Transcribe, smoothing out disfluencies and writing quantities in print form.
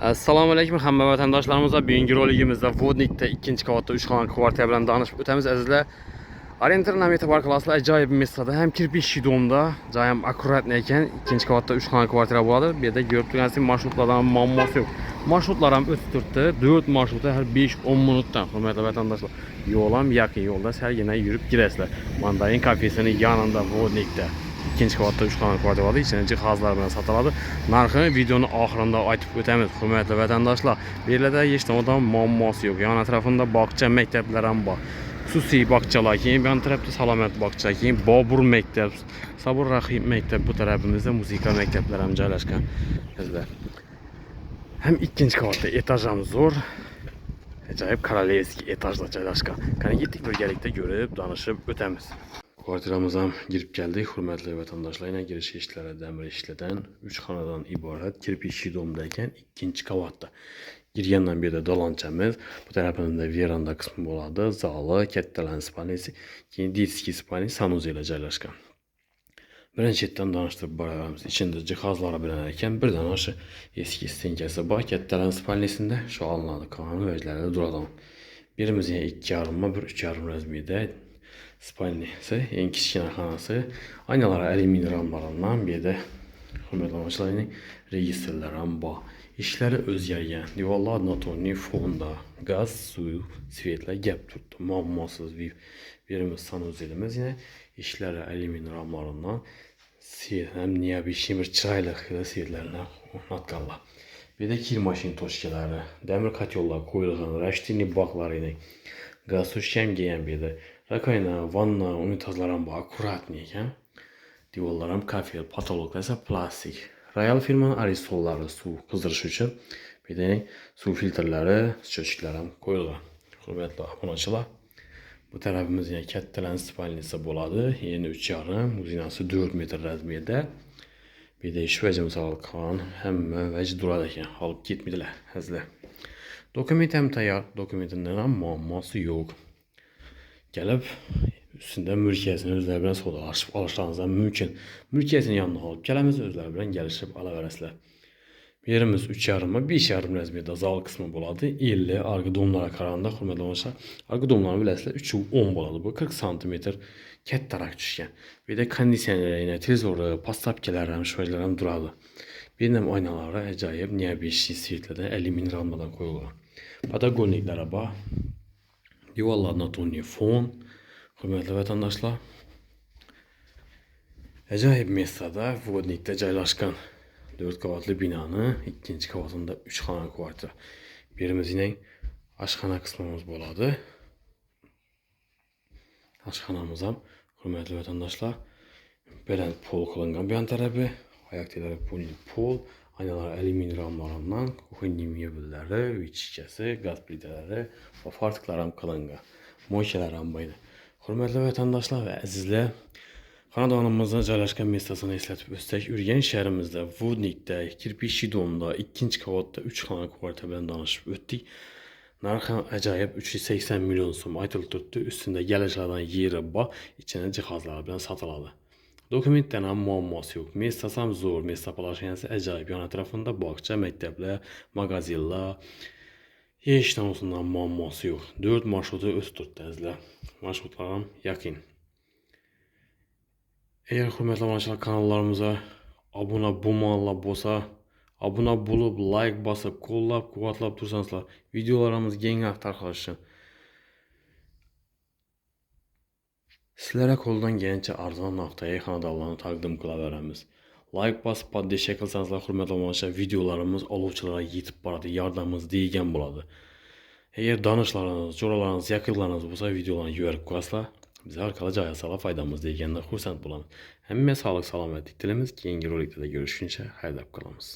Assalomu alaykum hamma vatandoshlarimiz. Bugungi roligimizda Vodnikda 2-qavatda 3 xonali kvartira bilan tanishib o'tamiz azizlar. Orientirna metabar klassli ajoyib miejscada, ham kirpichli domda, joy ham akkuratniy ekan. 2-qavatda 3 xonali kvartira bo'ladi. Bu yerda ko'rib turganingiz marshrutlardan muammosi yo'q. Marshrutlar ham o'tib turibdi. 4 marshrutda har 5-10 minutdan, hurmatli vatandoshlar. Yo'l ham yaqin yo'lda, sargina yurib kirasizlar. Mandarin kafesining yonida Vodnikda. 2-qavatda 3 xonali kvartira bo'ladi. Ichida jihozlar bilan sotiladi. Narxini videoni oxirida aytib o'tamiz, hurmatli vatandoshlar. Bu yerda hech nimadan muammosi yo'q. Yon atrofida bog'cha, maktablar ham bor. Xususiy bog'chalar, keyin bu tarafda Salomat bog'cha, keyin Bobur maktab, Sabur Rahim maktab, bu tarafimizda musiqa maktablar ham joylashgan. Sizlar ham 2-qavatda etaj ham zo'r. Ajoyib korolevskiy etajda joylashgan. Qani ketdik birgalikda ko'rib, tanishib o'tamiz. Kvartiramiz ham girib keldik, hurmatli vatandoshlar. Yana girish eshiklari damir eshiklardan 3 xonadan iborat kirpichli domda ekan, 2-qavatda. Girgandan beri dalonchamiz, bu tarafida veranda qismi bo'ladi, zali, kattalan spalnisi, keyin детский spalni, sanuzellar joylashgan. Birinchi chetdan tanishtirib boramiz. Ichida jihozlari bilan ekan, birdan o'sha eski stenkasi bor, kattalan spalnisida shu olinadi, qonun vajlarida turadi. Birimizga 2,5 va 3,5 razmerda spalnisi, eng kichkina xonasi, aynalari alyumin ramlardan, bu yerda hurmatli registrlar ham bor. İşləri o'zgargan. Divorlar notorniy fonda, gaz, suv, svetlar gap turibdi. Muammosiz birimiz sanuzelimiz, yana ishlari alyumin ramlardan, ham neobычный bir chiroyli svetlarni o'rnatganlar. Bu yerda kir mashin toshkalari, damir kotyollar qo'yilgan, rashtinniy baqlari, gaz sushkamga ham bu yerda rakovina, vanna, unitazlar ham bor, akkuratniy ekan. Divorlar ham kafel, patologlar esa plastik. Royal firmanın aristollari suv qizdirish uchun bu yerda suv filtrlari, счетчиклар ham qo'yilgan. Hurmatli obunachilar, bu tarafimizda kattalan spalnisi bo'ladi. Yeni 3,5, uzinasi 4 metr razmerda. Bu yerda ish vajim solgan, hamma vaj duradi ekan. Olib ketmaydilar azizlar. Dokument ham tayyor, dokumentdan ham muammosi yo'q. Kelib üstünde mülkiyesini özləri bilan savdolaşıb alışlarınız mümkün. Mülkiyesini yanına alıp gəlamiz, özləri bilan gəlişib alaverəsilər. Yerimiz 3,5 və 5,5 razmerdə zal qismi boladı. 50 arqa domlara qaraganda, hurmatli olanlar, arqa domları biləsizlər 3,10 boladı. Bu 40 sm kattaroq tushgan. Bu yerda konditsionerlar, televizoru, pastapkalar ham, shvoylar ham turadi. Bu yerda aynaları ajoyib neobычный svetlardan, alyumin rammadan qo'yilgan. Patagonniklari bor. Divorlar notorniy fon. Hurmatli vatandoshlar, ajoyib miejscada Vodnikda joylashgan 4 qavatli binoni 2-qavatida 3 xonali kvartira. Birimizning oshxona qismimiz bo'ladi. Oshxonamiz ham, hurmatli vatandoshlar, bilan pol qilingan bu yon tarafi, oyoqlari pol, aynalar alyumin ramlardan, kuxonniy mebellari, vichkasi, gaz plitalari va fartiqlar ham qilingan. Moykalar ham bor. Hurmatli vatandoshlar va azizlar, xonadonimizda joylashgan miejscasini eslatib o'tsak, Urganch shahrimizda Vodnikda kirpichli domda 2-qavatda 3 xonali kvartira bilan tanishib o'tdik. Narxi ajoyib 380 million so'm aytilib turibdi. Ustida galajlardan yeri bor, ichida jihozlar bilan sotiladi. Dokumentdan ham muammosi yo'q. Miejscasi ham zo'r, miejsca polashiyasi ajoyib. Yon atrofida bog'cha, maktablar, magazinlar, hech narsadan muammosi yo'q. 4 marshruti o'tib turibdi azizlar. Marshrutlar ham yaqin. Eğer hurmatli obunachilar kanallarimizga obuna bo'lmaganlar bo'lsa, obuna bo'lib, like bosib, qo'llab-quvvatlab tursanizlar, videolarimiz kengayib tarqalishi uchun sizlarga qo'ldan kelgancha arzon narxdagi xonadonlarni taqdim qilaveramiz. Like bosib, poddeşe qilsanizlar, hurmatli obunachilar, videolarimiz oluvchilarga yetib boradi, yordamimiz degan bo'ladi. Eğer danışlarınız, jo'ralarınız, yaqinlarınız bo'lsa, videolarni yuborib qo'yasizlar. Biz orqali joy asala foydamiz deganda xursand bo'lamiz. Hamma sog'lik, salomatlik tilamiz. Keyingi roliklarda görüşguncha xayrlab qolamiz.